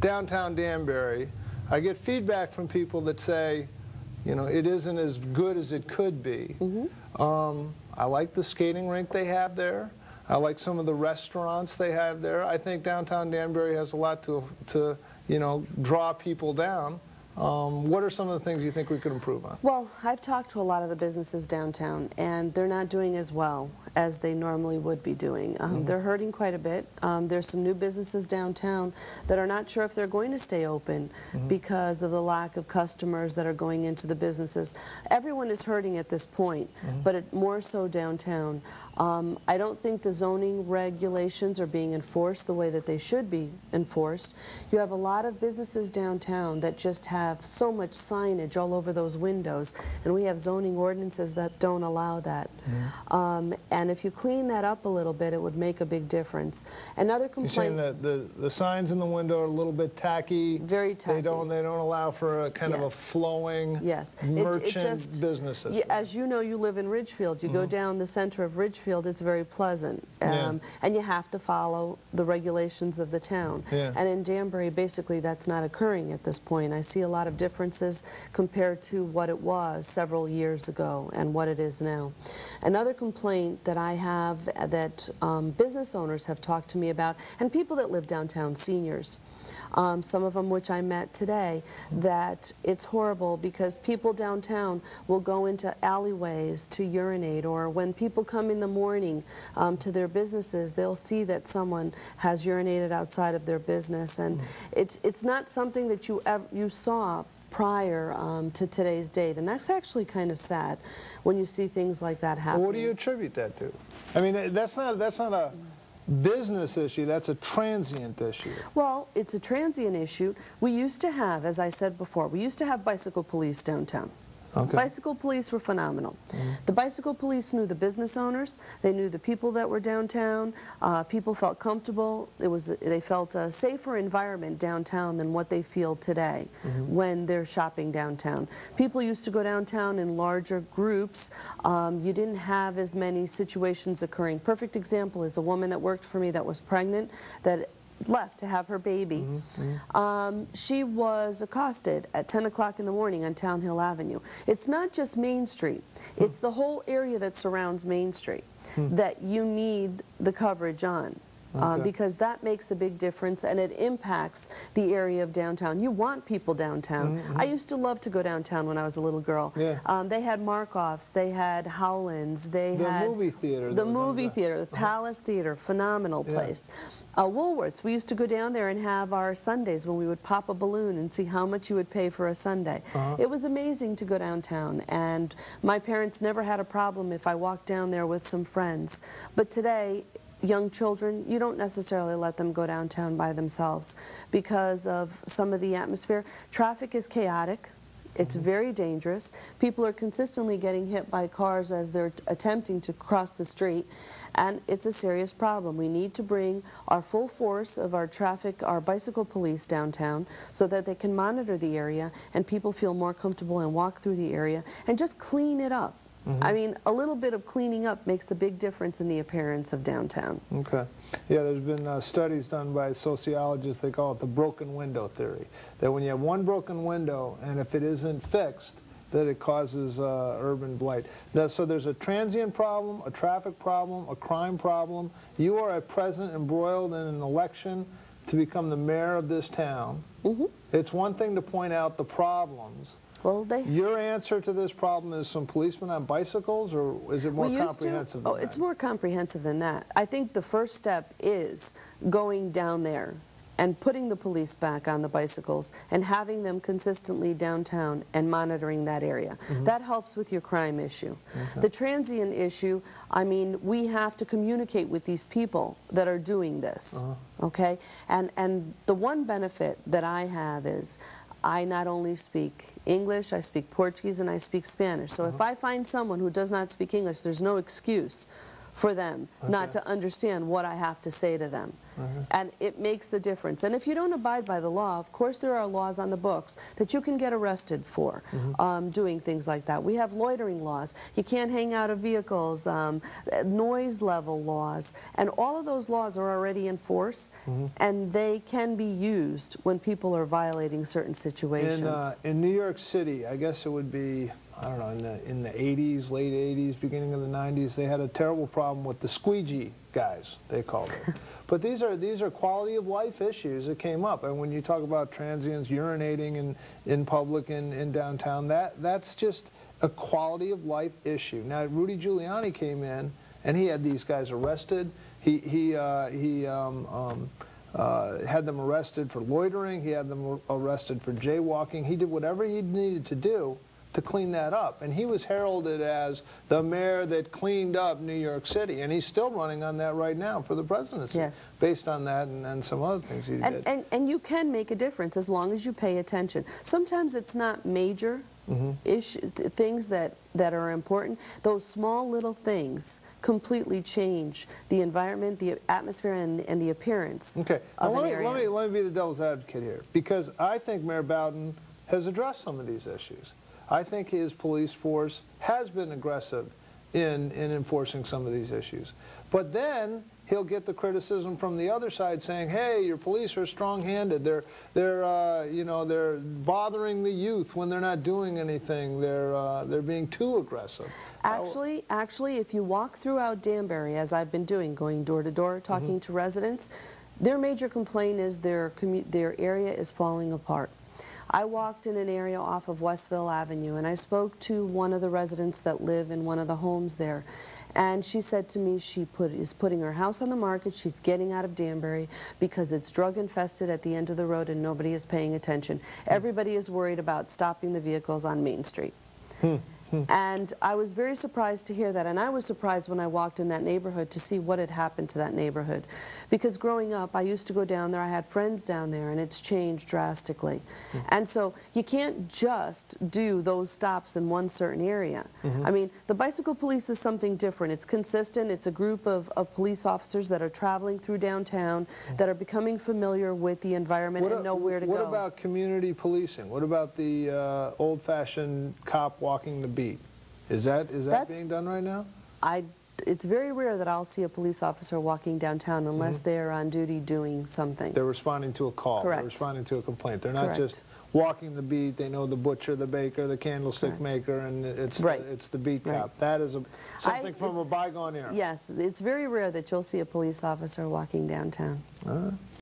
downtown Danbury, I get feedback from people that say, you know, it isn't as good as it could be. I like the skating rink they have there. I like some of the restaurants they have there. I think downtown Danbury has a lot to you know, draw people down. What are some of the things you think we could improve on? Well, I've talked to a lot of the businesses downtown, and they're not doing as well as they normally would be doing. They're hurting quite a bit. There's some new businesses downtown that are not sure if they're going to stay open because of the lack of customers that are going into the businesses. Everyone is hurting at this point, but more so downtown. I don't think the zoning regulations are being enforced the way that they should be enforced. You have a lot of businesses downtown that just have so much signage all over those windows, and we have zoning ordinances that don't allow that. And if you clean that up a little bit, it would make a big difference. Another complaint. You're saying that the signs in the window are a little bit tacky. Very tacky. They don't allow for a kind of a flowing merchant business system. As you know, you live in Ridgefield. You go down the center of Ridgefield, it's very pleasant. And you have to follow the regulations of the town. And in Danbury, basically, that's not occurring at this point. I see a lot of differences compared to what it was several years ago and what it is now. Another complaint that I have that business owners have talked to me about, and people that live downtown, seniors, some of them which I met today, that it's horrible because people downtown will go into alleyways to urinate, or when people come in the morning to their businesses, they'll see that someone has urinated outside of their business, and it's not something that you saw prior to today's date, and that's actually kind of sad when you see things like that happen. Well, what do you attribute that to? I mean, that's not a business issue, that's a transient issue. Well, it's a transient issue. We used to have, as I said before, we used to have bicycle police downtown. Bicycle police were phenomenal. The bicycle police knew the business owners, they knew the people that were downtown, people felt comfortable, they felt a safer environment downtown than what they feel today when they're shopping downtown. People used to go downtown in larger groups. You didn't have as many situations occurring. Perfect example is a woman that worked for me that was pregnant, that left to have her baby. She was accosted at 10 o'clock in the morning on Town Hill Avenue. It's not just Main Street, it's the whole area that surrounds Main Street that you need the coverage on. Because that makes a big difference, and it impacts the area of downtown. You want people downtown. I used to love to go downtown when I was a little girl. They had Markoff's, they had Howland's, they had movie theater. The movie theater, the Palace Theater, phenomenal place. Woolworth's, we used to go down there and have our Sundays when we would pop a balloon and see how much you would pay for a Sunday. It was amazing to go downtown, and my parents never had a problem if I walked down there with some friends. But today, young children, you don't necessarily let them go downtown by themselves because of some of the atmosphere. Traffic is chaotic. It's very dangerous. People are consistently getting hit by cars as they're attempting to cross the street, and it's a serious problem. We need to bring our full force of our bicycle police downtown so that they can monitor the area and people feel more comfortable and walk through the area and just clean it up. I mean, a little bit of cleaning up makes a big difference in the appearance of downtown. Yeah, there's been studies done by sociologists, they call it the broken window theory. That when you have one broken window, and if it isn't fixed, that it causes urban blight. So there's a transient problem, a traffic problem, a crime problem. You are at present embroiled in an election to become the mayor of this town. It's one thing to point out the problems. Well, your answer to this problem is some policemen on bicycles, or is it more comprehensive than that? It's more comprehensive than that. I think the first step is going down there and putting the police back on the bicycles and having them consistently downtown and monitoring that area. That helps with your crime issue. The transient issue, I mean, we have to communicate with these people that are doing this, okay? And the one benefit that I have is I not only speak English, I speak Portuguese, and I speak Spanish. So if I find someone who does not speak English, there's no excuse for them not to understand what I have to say to them. And it makes a difference. And if you don't abide by the law, of course there are laws on the books that you can get arrested for doing things like that. We have loitering laws. You can't hang out of vehicles, noise level laws, and all of those laws are already in force, and they can be used when people are violating certain situations. In New York City, I guess it would be, I don't know, in the 80s, late 80s, beginning of the 90s, they had a terrible problem with the squeegee guys, they called it. But these are quality of life issues that came up. And when you talk about transients urinating in public in downtown, that's just a quality of life issue. Now, Rudy Giuliani came in, and he had these guys arrested. He had them arrested for loitering. He had them arrested for jaywalking. He did whatever he needed to do to clean that up. And he was heralded as the mayor that cleaned up New York City. And he's still running on that right now for the presidency, based on that and some other things he did. And you can make a difference as long as you pay attention. Sometimes it's not major things that are important. Those small little things completely change the environment, the atmosphere, and the appearance of an area. Let me be the devil's advocate here, because I think Mayor Bowden has addressed some of these issues. I think his police force has been aggressive in enforcing some of these issues. But then he'll get the criticism from the other side saying, hey, your police are strong-handed. They're bothering the youth when they're not doing anything. They're being too aggressive. Actually, if you walk throughout Danbury, as I've been doing, going door to door, talking to residents, their major complaint is their area is falling apart. I walked in an area off of Westville Avenue, and I spoke to one of the residents that live in one of the homes there. And she said to me she is putting her house on the market. She's getting out of Danbury because it's drug infested at the end of the road and nobody is paying attention. Everybody is worried about stopping the vehicles on Main Street. And I was very surprised to hear that, and I was surprised when I walked in that neighborhood to see what had happened to that neighborhood. Because growing up, I used to go down there, I had friends down there, and it's changed drastically. And so you can't just do those stops in one certain area. I mean, the bicycle police is something different. It's consistent. It's a group of police officers that are traveling through downtown, that are becoming familiar with the environment and know where to go. What about community policing? What about the old-fashioned cop walking the beat? Is that being done right now? It's very rare that I'll see a police officer walking downtown unless they're on duty doing something. They're responding to a call. Correct. They're responding to a complaint. They're not just walking the beat. They know the butcher, the baker, the candlestick maker, and it's the beat cop. That is something from a bygone era. Yes, it's very rare that you'll see a police officer walking downtown.